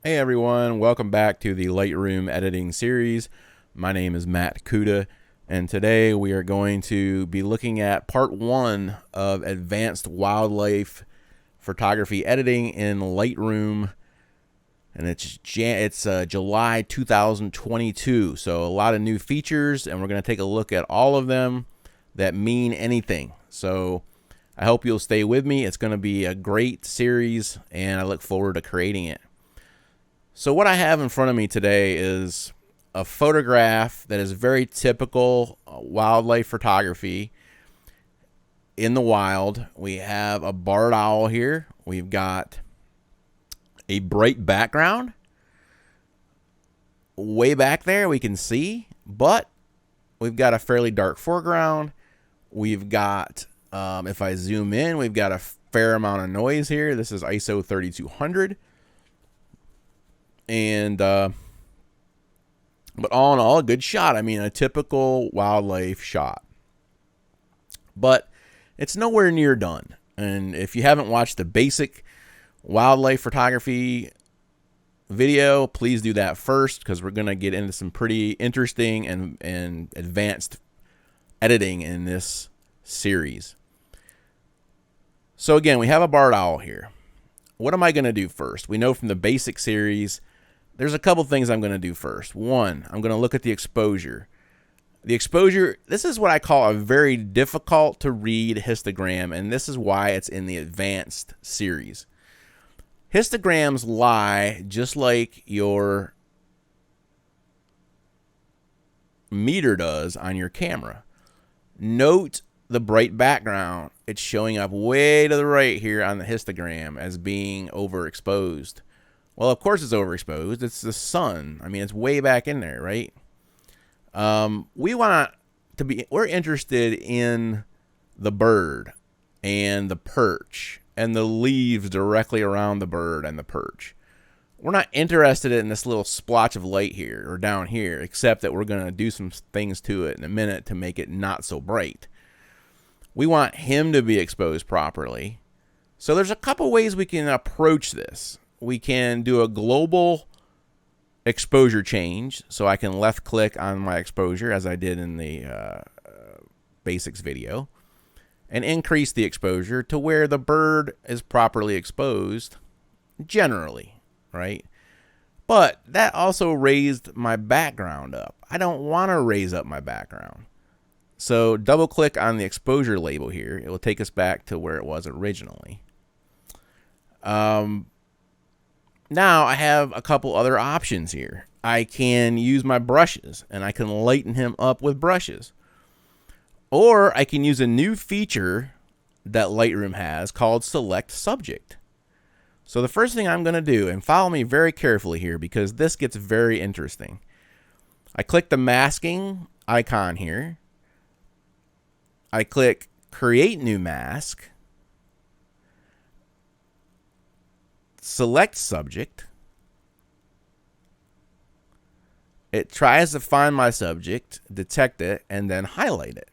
Hey everyone, welcome back to the Lightroom editing series. My name is Matt Kuda, and today we are going to be looking at part 1 of advanced wildlife photography editing in Lightroom, and it's July 2022. So a lot of new features, and we're going to take a look at all of them that mean anything. So I hope you'll stay with me. It's going to be a great series, and I look forward to creating it. So what I have in front of me today is a photograph that is very typical wildlife photography in the wild. We have a barred owl here. We've got a bright background. Way back there we can see, but we've got a fairly dark foreground. We've got, if I zoom in, we've got a fair amount of noise here. This is ISO 3200. And but all in all, a good shot. I mean, a typical wildlife shot, but it's nowhere near done. And if you haven't watched the basic wildlife photography video, please do that first, because we're going to get into some pretty interesting and advanced editing in this series. So again, we have a barred owl here. What am I going to do first? We know from the basic series, there's a couple things I'm going to do first. One, I'm going to look at the exposure. The exposure, this is what I call a very difficult to read histogram, and this is why it's in the advanced series. Histograms lie just like your meter does on your camera. Note the bright background. It's showing up way to the right here on the histogram as being overexposed. Well, of course it's overexposed. It's the sun. I mean, it's way back in there, right? We're interested in the bird and the perch and the leaves directly around the bird and the perch. We're not interested in this little splotch of light here or down here, except that we're going to do some things to it in a minute to make it not so bright. We want him to be exposed properly. So there's a couple ways we can approach this. We can do a global exposure change. So I can left click on my exposure, as I did in the basics video, and increase the exposure to where the bird is properly exposed generally, right? But that also raised my background up. I don't want to raise up my background. So double click on the exposure label here. It will take us back to where it was originally. Now I have a couple other options here. I can use my brushes, and I can lighten him up with brushes. Or I can use a new feature that Lightroom has called Select Subject. So the first thing I'm going to do, and follow me very carefully here because this gets very interesting. I click the masking icon here. I click Create New Mask. Select subject. It tries to find my subject, detect it, and then highlight it.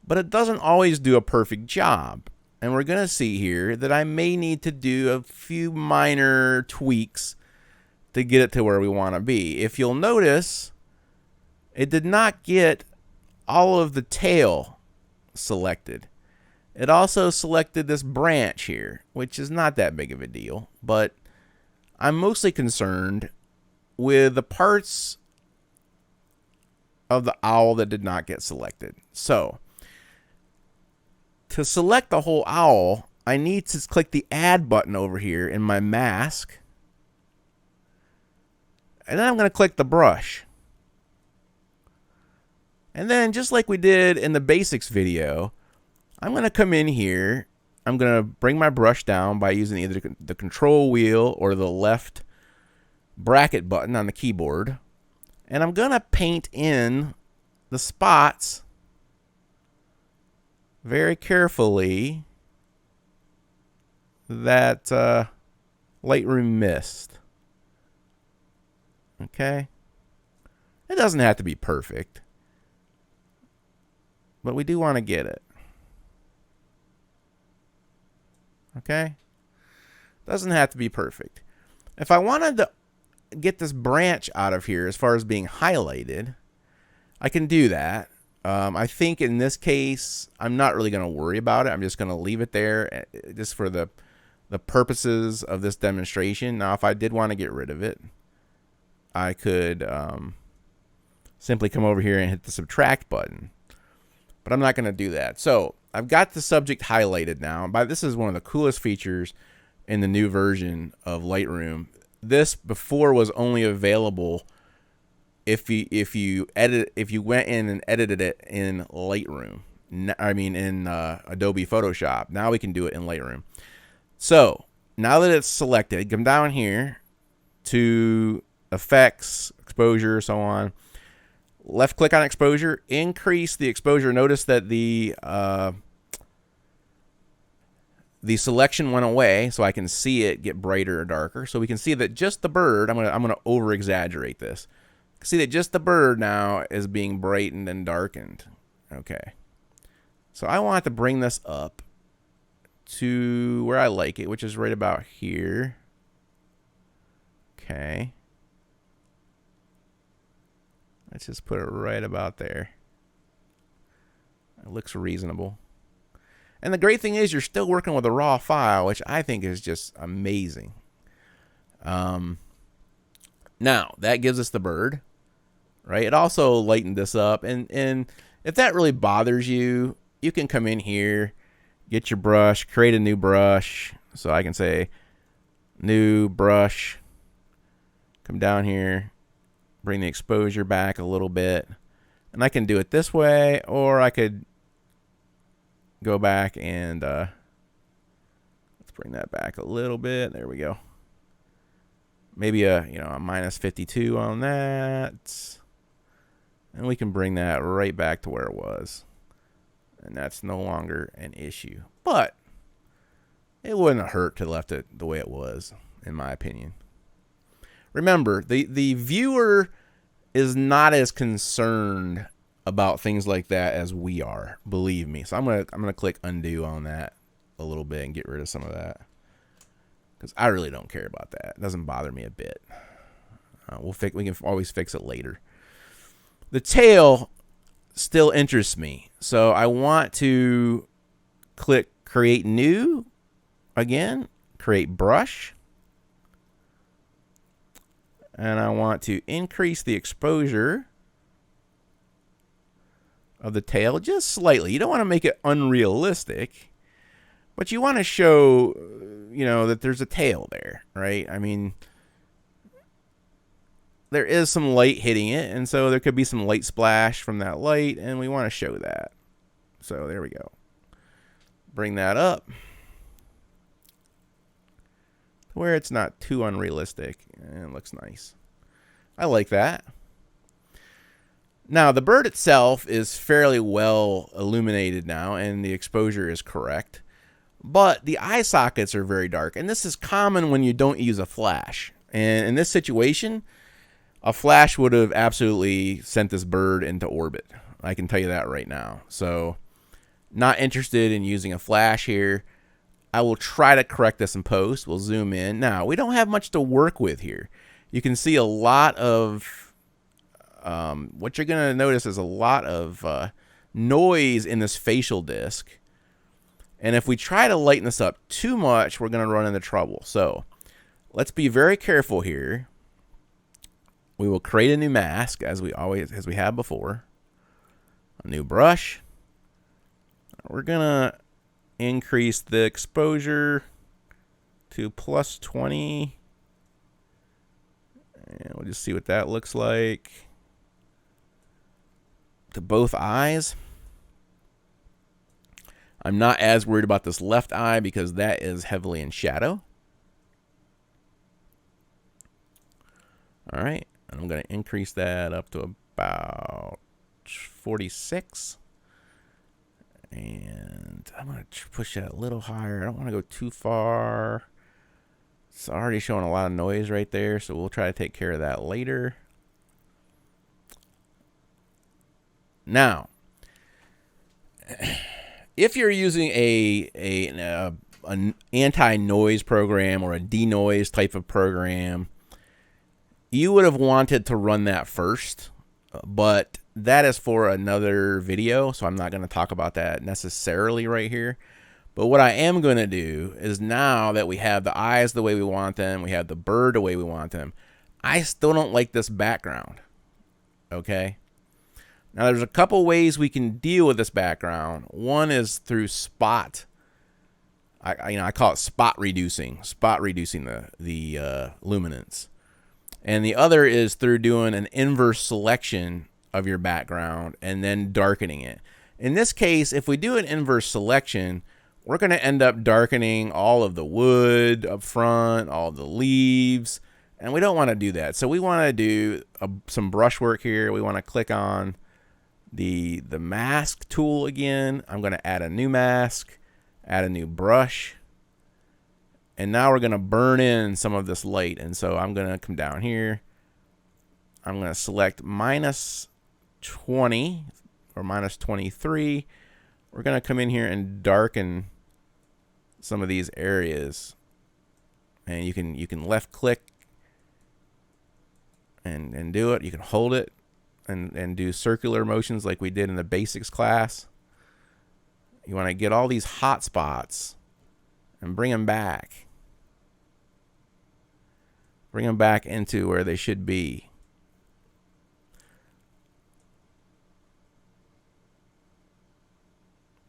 But it doesn't always do a perfect job. And we're going to see here that I may need to do a few minor tweaks to get it to where we want to be. If you'll notice, it did not get all of the tail selected. It also selected this branch here, which is not that big of a deal, but I'm mostly concerned with the parts of the owl that did not get selected. So, to select the whole owl, I need to click the Add button over here in my mask, and then I'm going to click the brush. And then, just like we did in the basics video, I'm going to come in here. I'm going to bring my brush down by using either the control wheel or the left bracket button on the keyboard. And I'm going to paint in the spots very carefully that Lightroom missed. Okay? It doesn't have to be perfect, but we do want to get it. Okay? Doesn't have to be perfect. If I wanted to get this branch out of here as far as being highlighted, I can do that. I think in this case, I'm not really going to worry about it. I'm just going to leave it there just for the purposes of this demonstration. Now, if I did want to get rid of it, I could simply come over here and hit the subtract button. But I'm not going to do that. So I've got the subject highlighted now. This is one of the coolest features in the new version of Lightroom. This before was only available if you went in and edited it in Lightroom. I mean in Adobe Photoshop. Now we can do it in Lightroom. So now that it's selected, come down here to effects, exposure, so on. Left click on exposure, increase the exposure. Notice that the selection went away, so I can see it get brighter or darker. So we can see that just the bird, I'm gonna over exaggerate this. See that just the bird now is being brightened and darkened. Okay. So I want to bring this up to where I like it, which is right about here. Okay. Let's just put it right about there. It looks reasonable. And the great thing is you're still working with a raw file, which I think is just amazing. Now, that gives us the bird, right? It also lightened this up. And if that really bothers you, you can come in here, get your brush, create a new brush. So I can say new brush, come down here, bring the exposure back a little bit. And I can do it this way, or I could go back and let's bring that back a little bit. There we go. Maybe a minus 52 on that. And we can bring that right back to where it was. And that's no longer an issue. But it wouldn't hurt to left it the way it was, in my opinion. Remember, the viewer is not as concerned about things like that as we are, believe me. So I'm gonna click undo on that a little bit and get rid of some of that, because I really don't care about that. It doesn't bother me a bit. We can always fix it later. The tail still interests me, so I want to click create new again, create brush. And I want to increase the exposure of the tail just slightly. You don't want to make it unrealistic, but you want to show, that there's a tail there, right? I mean, there is some light hitting it, and so there could be some light splash from that light, and we want to show that. So there we go. Bring that up where it's not too unrealistic and it looks nice. I like that. Now, the bird itself is fairly well illuminated now, and the exposure is correct. But the eye sockets are very dark, and this is common when you don't use a flash. And in this situation, a flash would have absolutely sent this bird into orbit. I can tell you that right now. So, not interested in using a flash here. I will try to correct this in post. We'll zoom in. Now, we don't have much to work with here. You can see a lot of, what you're going to notice is a lot of noise in this facial disc. And if we try to lighten this up too much, we're going to run into trouble. So let's be very careful here. We will create a new mask as we have before. A new brush. We're going to increase the exposure to plus 20. And we'll just see what that looks like to both eyes. I'm not as worried about this left eye because that is heavily in shadow. All right, and I'm going to increase that up to about 46. And I'm going to push that a little higher. I don't want to go too far. It's already showing a lot of noise right there, so we'll try to take care of that later. Now, if you're using a an anti-noise program or a denoise type of program, you would have wanted to run that first, but that is for another video, so I'm not going to talk about that necessarily right here. But what I am going to do is, now that we have the eyes the way we want them, we have the bird the way we want them, I still don't like this background. Okay? Now, there's a couple ways we can deal with this background. One is through spot. I call it spot reducing the luminance. And the other is through doing an inverse selection of your background and then darkening it. In this case, if we do an inverse selection, we're going to end up darkening all of the wood up front, all the leaves, and we don't want to do that. So we want to do some brush work here. We want to click on the mask tool again. I'm going to add a new mask, add a new brush, and now we're going to burn in some of this light. And so I'm going to come down here. I'm going to select minus 20 or minus 23. We're going to come in here and darken some of these areas. And you can left click and do it. You can hold it and do circular motions like we did in the basics class. You want to get all these hot spots and bring them back. Bring them back into where they should be.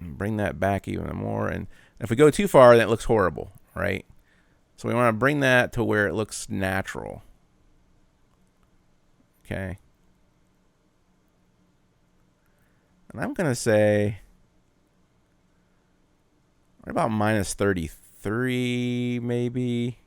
And bring that back even more. And if we go too far, then it looks horrible, right? So we want to bring that to where it looks natural. Okay. And I'm going to say, what about minus 33 maybe?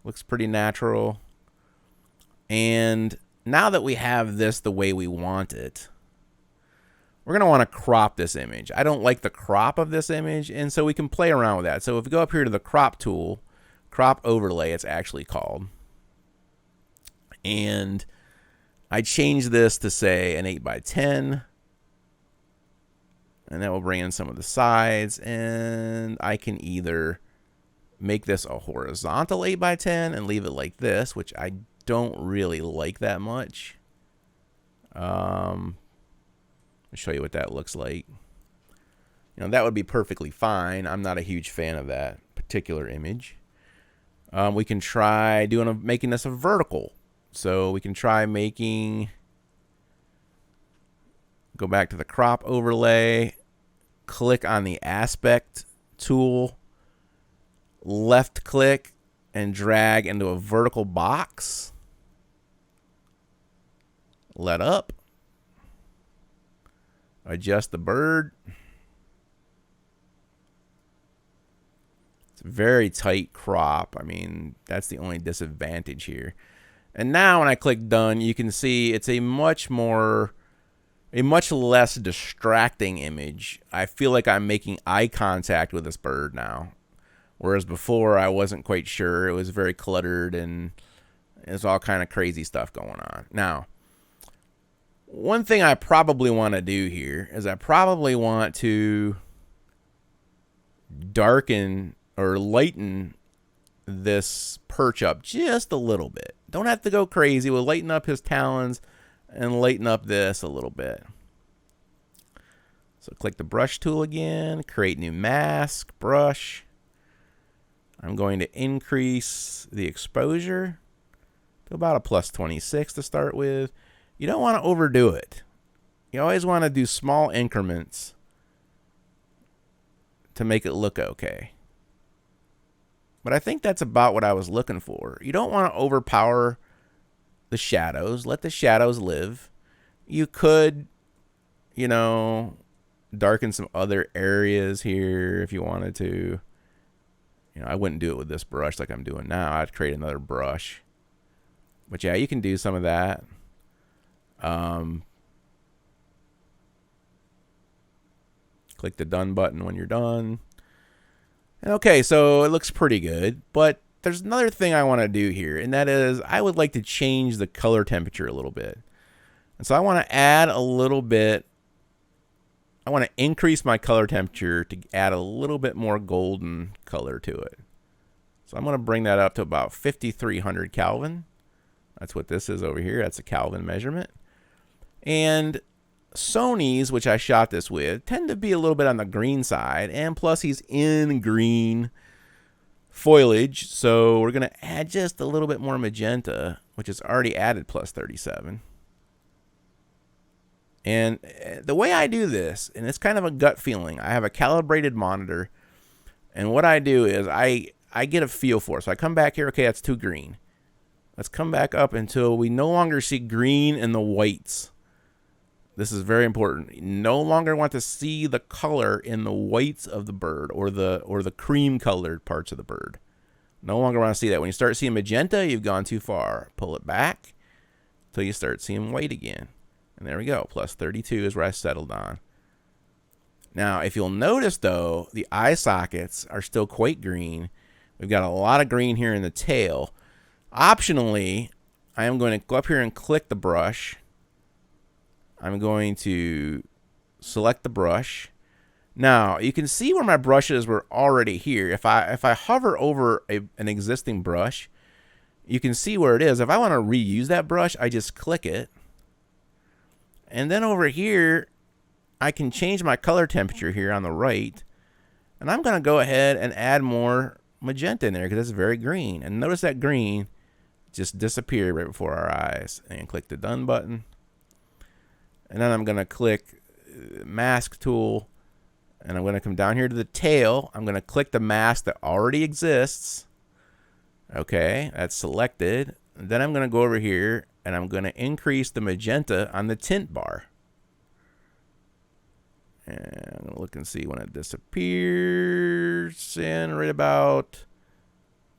Looks pretty natural. And now that we have this the way we want it, we're going to want to crop this image. I don't like the crop of this image, and so we can play around with that. So if we go up here to the crop tool, crop overlay it's actually called, and I change this to say an 8x10, and that will bring in some of the sides, and I can either make this a horizontal 8x10 and leave it like this, which I don't really like that much. I'll show you what that looks like. You know, that would be perfectly fine. I'm not a huge fan of that particular image. We can try making this a vertical. So we can try go back to the crop overlay, click on the aspect tool, left click, and drag into a vertical box. Let up. Adjust the bird. It's a very tight crop. I mean, that's the only disadvantage here. And now when I click done, you can see it's a much less distracting image. I feel like I'm making eye contact with this bird now. Whereas before I wasn't quite sure. It was very cluttered and there's all kind of crazy stuff going on. Now, one thing I probably want to do here is I probably want to darken or lighten this perch up just a little bit. Don't have to go crazy. We'll lighten up his talons and lighten up this a little bit. So click the brush tool again, create new mask, brush. I'm going to increase the exposure to about a plus 26 to start with. You don't want to overdo it. You always want to do small increments to make it look okay. But I think that's about what I was looking for. You don't want to overpower the shadows. Let the shadows live. You could, you know, darken some other areas here if you wanted to. You know, I wouldn't do it with this brush like I'm doing now. I'd create another brush. But yeah, you can do some of that. Click the done button when you're done. And okay, so it looks pretty good. But there's another thing I want to do here, and that is I would like to change the color temperature a little bit. And so I want to add a little bit I want to increase my color temperature to add a little bit more golden color to it. So I'm going to bring that up to about 5300 Kelvin. That's what this is over here. That's a Kelvin measurement. And Sony's, which I shot this with, tend to be a little bit on the green side. And plus he's in green foliage. So we're going to add just a little bit more magenta, which is already added plus 37. And the way I do this, and it's kind of a gut feeling, I have a calibrated monitor. And what I do is I get a feel for it. So I come back here. Okay, that's too green. Let's come back up until we no longer see green in the whites. This is very important. You no longer want to see the color in the whites of the bird or the cream colored parts of the bird. No longer want to see that. When you start seeing magenta, you've gone too far. Pull it back until you start seeing white again. And there we go. Plus 32 is where I settled on. Now, if you'll notice, though, the eye sockets are still quite green. We've got a lot of green here in the tail. Optionally, I am going to go up here and click the brush. I'm going to select the brush. Now, you can see where my brushes were already here. If I hover over an existing brush, you can see where it is. If I want to reuse that brush, I just click it. And then over here, I can change my color temperature here on the right. And I'm going to go ahead and add more magenta in there because it's very green. And notice that green just disappeared right before our eyes. And click the done button. And then I'm going to click mask tool. And I'm going to come down here to the tail. I'm going to click the mask that already exists. Okay, that's selected. And then I'm going to go over here and I'm going to increase the magenta on the tint bar. And I'm going to look and see when it disappears. And right about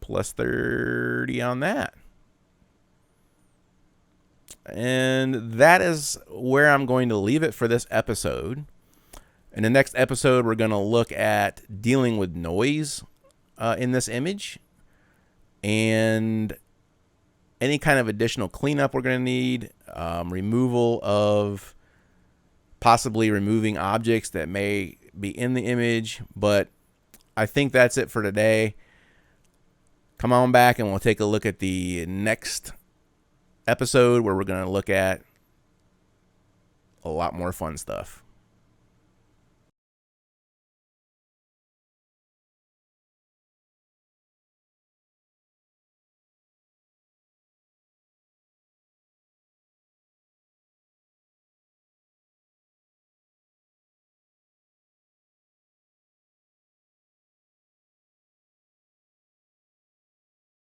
plus 30 on that. And that is where I'm going to leave it for this episode. In the next episode, we're going to look at dealing with noise in this image. And any kind of additional cleanup we're going to need, removal of possibly removing objects that may be in the image. But I think that's it for today. Come on back and we'll take a look at the next episode where we're going to look at a lot more fun stuff.